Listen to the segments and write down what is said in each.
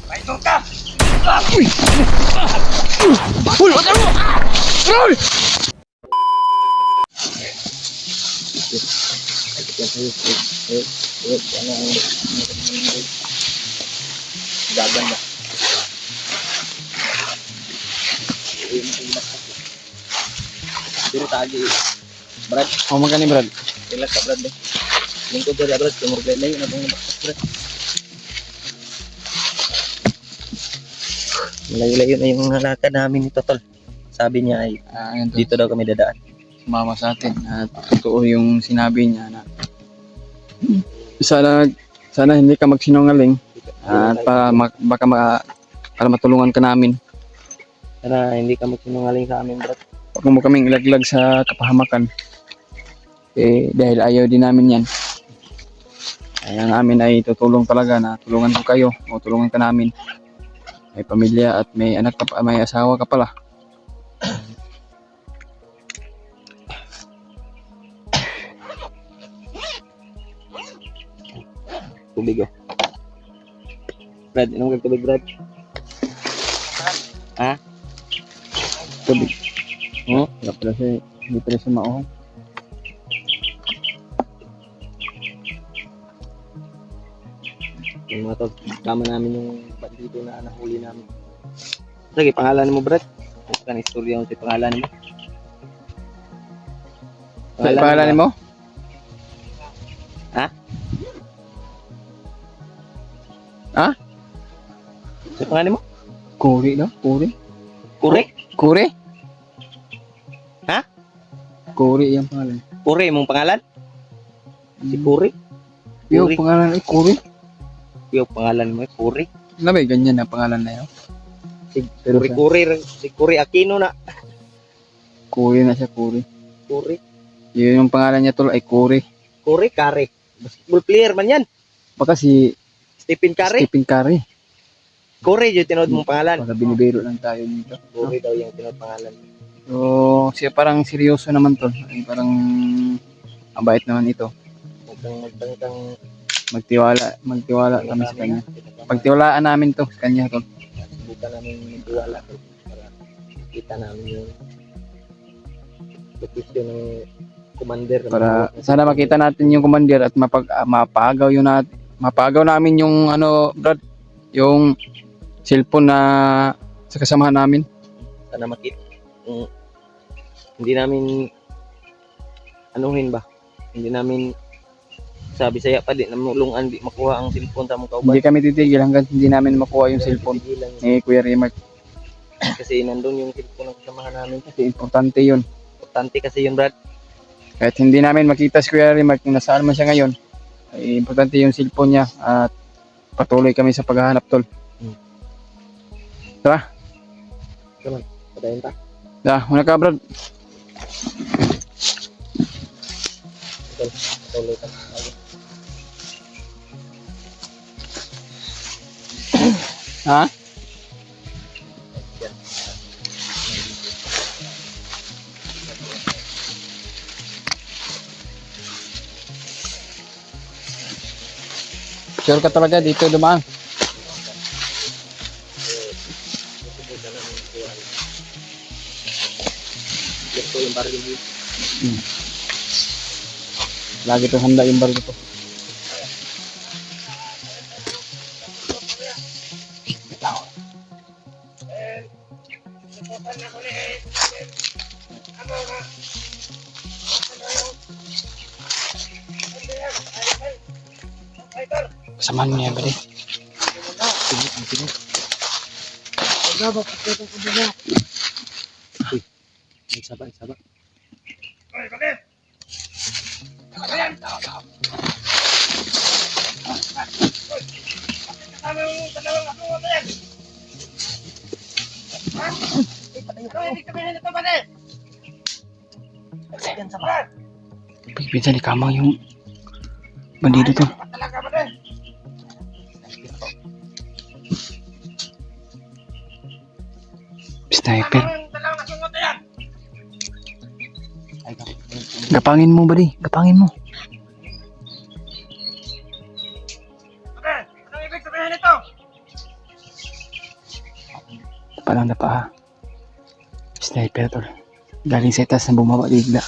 Paito ka! Uy! Uy! Wala mo! Uy! Gaganda. Pero tagi. Brad, Oh, magkano Brad? relax ka Brad. Lingkod dyan Brad, kumurgay na yun. Abang nabaktas Brad. Malayo-layo na yung lakad namin nito tol. Sabi niya ay Ayun to. dito daw kami dadaan. Sumama sa atin at totoo yung sinabi niya na sana hindi ka magsinungaling at para matulungan ka namin. Sana hindi ka magsinungaling sa amin Brad. Huwag mo kaming ilaglag sa kapahamakan. Dahil ayaw din namin yan. Ay, ang amin ay tutulong talaga na tulungan ko kayo o tulungan ka namin. May pamilya at may anak ka pa, may asawa ka pala. Tubig oh. Brad, inom ka tubig Brad. Ha? Tubig. Oh, hindi pala siya mauhong. Yung mga tol, kama namin yung bandito na nahuli namin. Sige, pangalan mo Brad? Ano ka na istorya mo sa pangalan mo? Pangalan mo? Ha? Ha? Sa pangalan mo? Kuri no? Kuri? Kure? Kuri? Ha? Kuri yung pangalan. Kure mong pangalan? Si Kure? Yung Kuri? pangalan ay Kuri? Yung pangalan mo Kure? Ano ba ganyan na pangalan na yun? Si Pero Kure, si Kure Aquino na. Kuri na siya, Kuri. Kure? Yun yung pangalan niya tol ay Kuri. Kure Kare. Basketball player man yan. Baka si Stephen Curry. Stephen Curry. Kure yung tinod mong pangalan. Baka binibiro lang tayo nito. Kure daw yung tinod pangalan. So, siya parang seryoso naman tol. Ay, parang mabait naman ito. Magtang Magtiwala kami sa kanya. Pagtiwalaan namin to sa kanya tol. Subukan namin magtiwala para kita namin yung location ng commander. Para sana makita natin yung commander at mapagaw namin yung ano Brad, yung cellphone na sa kasamahan namin. Sana makita. Hindi namin anuhin ba? Hindi namin sabi saya pa di namulungan di makuha ang cellphone sa mong kauban. Hindi kami titigil hanggang hindi namin makuha yung cellphone ni Kuya Remark. Kasi nandun yung cellphone ng kasamahan namin. Kasi importante yun. Importante kasi yun Brad. Kahit hindi namin makita si Kuya Remark kung nasaan man siya ngayon, ay importante yung cellphone niya at patuloy kami sa paghahanap tol. Tara. Padayon ta. Muna ka Brad. Patuloy ta. Ha? Sure ka talaga dito dumaan? Ito yung baril mo. Lagi to handa yung baril ko. Samahan mo niya ba rin? Sabak. Pinsan ni Kamang yung bandido to. Sniper. Gapangin mo ba di? Gapangin mo. Palang na pa. Sniper tol. Galing sa itas na bumaba bigla.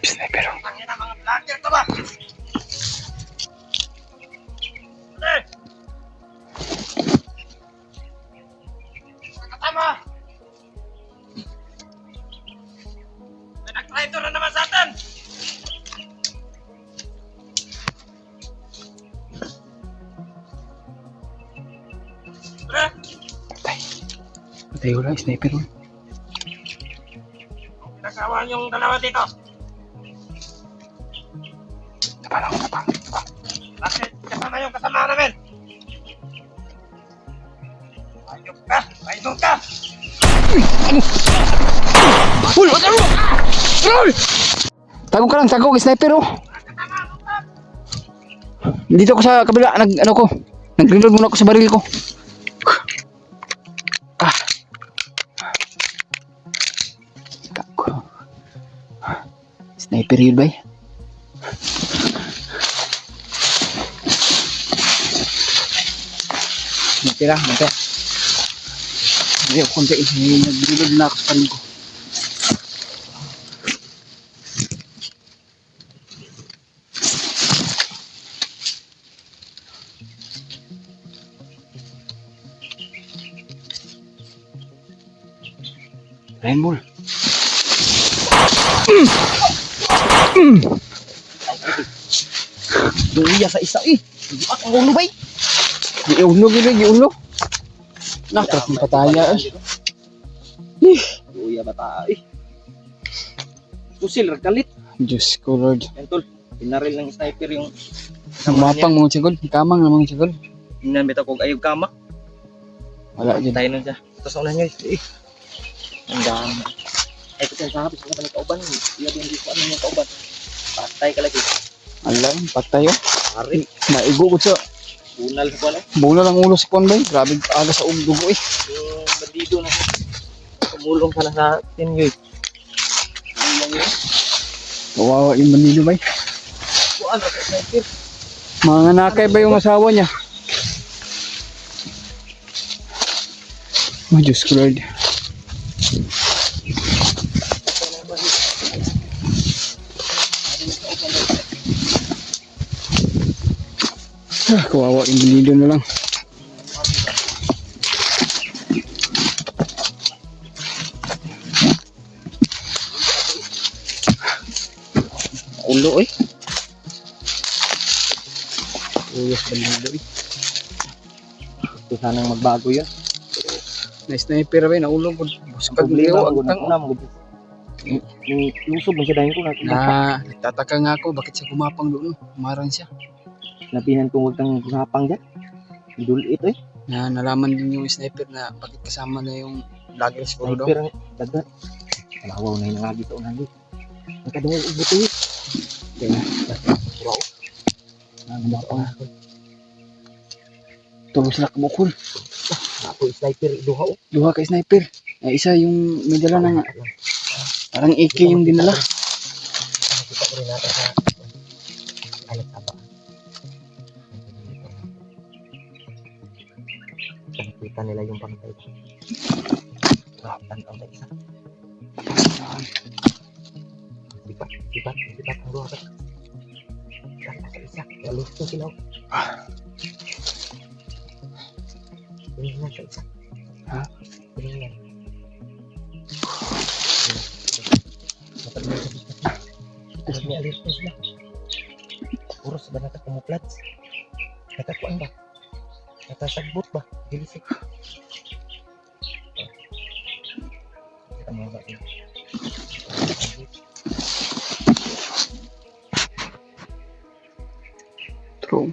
Sniper. Tangin na mga vlogger to ba? Nakatama! May nag-traitor na naman sa atin! Pre! Patay ko lang, sniper. Pinagawa yung dalawa dito. Napala ko na pa. Bakit kasama yung kasama namin? Ayok ka! Ayok ka! Uy! Uy! Tago ka lang, tago. Sniper oh. Dito ko sa kabila. Nag-reload muna ako sa baril ko. Ah. Tago. Sniper yun ba? Matira. Ayaw, konti. Nag-reload na ako sa baril ko. Rainbow. Duya sa isa eh! At ang ulo ba'y? Giulo. Nakras ng pataya eh. Duya bata eh! Pusil, ragkalit! Diyos ko Lord. Yan tol, pinaril ng sniper yung Ang mapang mga sigol. Kamang na mga sigol. Hinambit ako ayog kama. Wala dyan. Tayo nun siya. Tapos unahan nyo eh. Ang dami. Ay, kasi sa hapis, wala pa ng kauban. Iya din dito, ano yung kauban? Patay ka lagi. Alam, patay oh. Hari. Maigo ko siya. Bunal sa kuwan eh. Bula lang ulo si Kwan ba? Grabe aga sa dugo eh. Yung bandido na tumulong ka na sa atin yun. Ano lang yun? Kawawa yung Manilo ba? Kuan, sa sniper. Mga nakay ba yung asawa niya? Oh Diyos ko Lord. Kawawa yung Manilo na lang. Ulo eh. Uyos Manilo eh. Gusto sanang magbago yun. Na sniper ba? Naulong ko. Buskag Problema liyo. ko na lusob man siya dahil ko na. Nagtataka nga ako. Bakit siya gumapang doon? Umarang siya. Napinan kong huwag kang gumapang dyan. Dulit eh. Na nalaman din yung sniper na bakit kasama na yung vloggers puro daw. Sniper ang dagat. Malawaw na yung nga dito unahan. Nagkadawal ubuto eh. Kaya Wow. gumapang ako. Tulong sila kumukul. Ako sniper duha oh. Duha kay sniper. Ay, isa yung may dala ng parang AK yung dinala. Nakikita ko rin natin sa alat taba. Nakikita nila yung pangtay. Tanaw na isa. Lipat ang duha ka. Tanaw sa isa. Lalos to sila. Tingnan sa isa. Ha? Tingnan. Terus may alis na sila. Uros ba nakakamuflats? Nakakuan ba? Nakasagbot ba? Gilisik. Kita mo ba yun? True.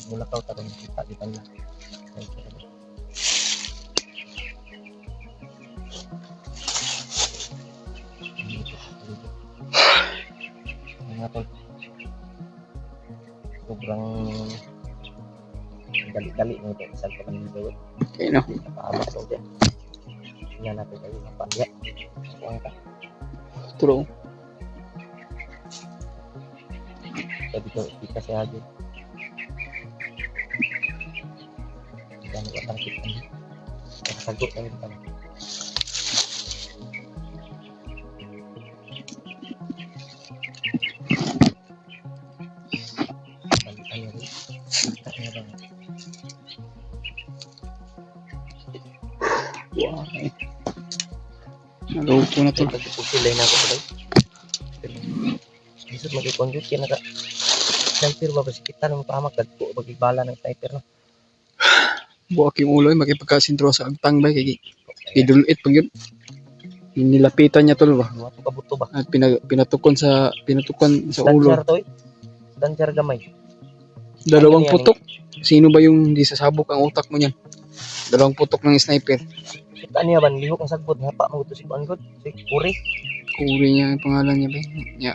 Mula kau tak ada kita di tengah. Mengapa? Sobrang dali-dali nito isang pamilya. Okay no. Napaalas ko din. Tingnan natin kayo mapagya. Ang ka. True. Sabi ko, kita siya agad. Hindi kami katangkit kami. Nakasagot kami kami. Ano rin? Kaya ba? Wow. Naloko na to. Ito, pagpusilay na ako tuloy. Isot mag-i-convert kaya naka sniper ba si kita nung pahamak dagko magbala ng sniper no. Buwak yung ulo, makipagkasintro sa agtang ba, kay idulit pag yun. Nilapitan niya tol ba? Duwa to kabuto ba? At pinatukan sa ulo. Dancer to eh. Dancer gamay. Dalawang Ano yan, putok. Sino ba yung di sasabog ang utak mo niyan? Dalawang putok ng sniper. Kita niya ban lihok ang sagbot hapa mo to si Kuan God. Si Puri. Kuri niya yung pangalan niya ba? Niya.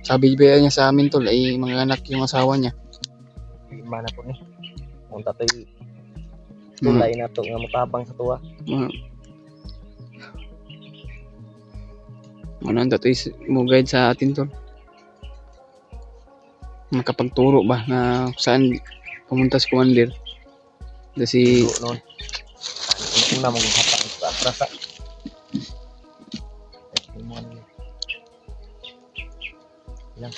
Sabi ba niya sa amin tol ay mga anak yung asawa niya. Lima na po ni. Unta to tulay na to nga mutabang sa tuwa. Ano to is mo guide sa atin tol. Makapagturo ba na saan pumunta si Commander. Kasi noon. Una mong hapa sa prasa. Lang.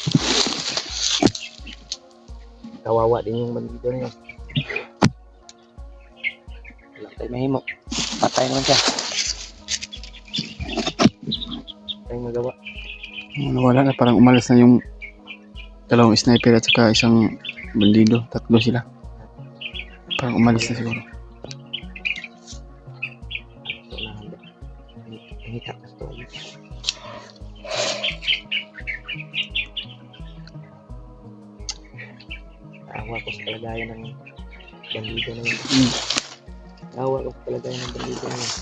Kawawa din yung bandido na yun. Wala tayo mahimo. Patay naman siya. Tayong magawa. wala na, parang umalis na yung dalawang sniper at saka isang bandido. Tatlo sila. Parang umalis na siguro. Ini tak to. Awa ko sa kalagayan ng bandido na yun. Awa ko sa kalagayan ng bandido na yun.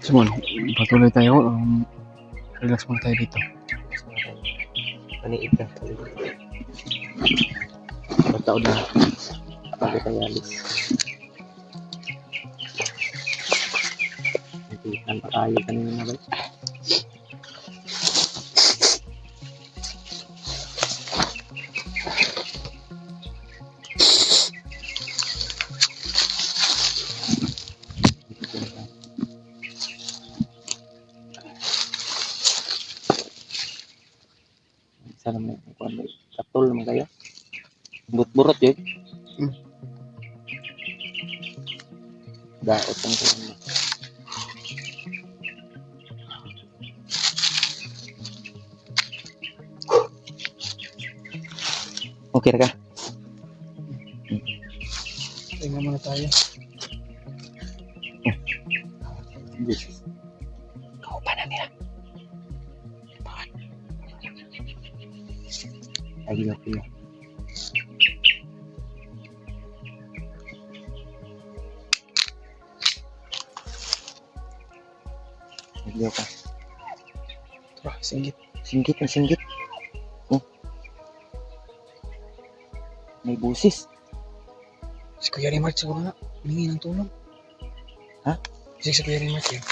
Simon, patuloy tayo. Relax muna tayo dito. Paniid ka. Pagtaon na. Bago tayo alis. Nagtitan pa tayo kanina na ba? Sana mo kung katol naman kayo. Burot yun. Daot ang kayo. Okay na ka? Tingnan muna tayo. Yes. Kau pa na nila. Lagi ako yun. Lagi ako. Singgit. Singgit na singgit. Oh. May busis. Si Kuya Rimart siguro nga. Humingi ng tulong. Ha? Si Kuya Rimart yun.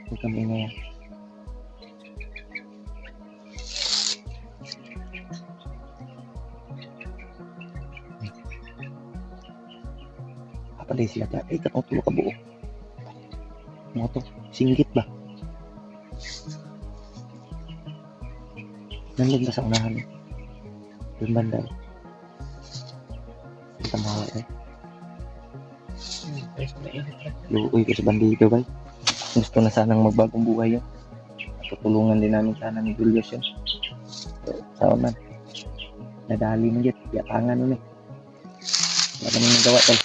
Huwag kami ngayon. Kapalay sila ka. Eh, katong tulo ka buo. Mga to, singgit ba? Nandun ba sa unahan? Yung banda. Ang tamawa eh. Luoy ko sa bandido ba? Gusto na sanang magbagong buhay yun. Tutulungan din namin sana ni Julius yun. So, saan man. Nadali mo yun. Yatangan nun eh. Wala kami nagawa tol.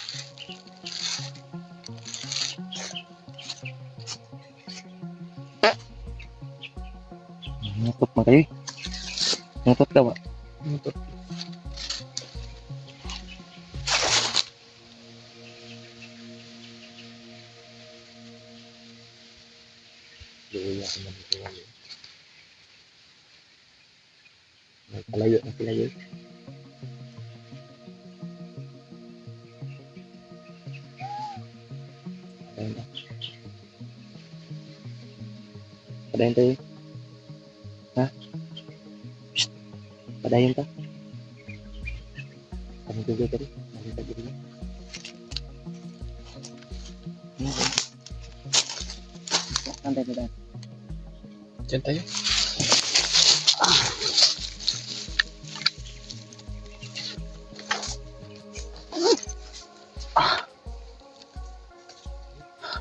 Nutot mo kayo. Nutot ka ba? Nutot. Luoy ako na dito. Palayo na sila yun. Padayon na. Padayon tayo. Ha? Psst. Padayon ka. Kami juga tadi. Kami tadi dulu. Santai kita. Diyan tayo.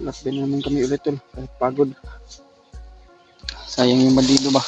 Lakbay na naman kami ulit tol. Kahit pagod. Sayang yung bandido ba?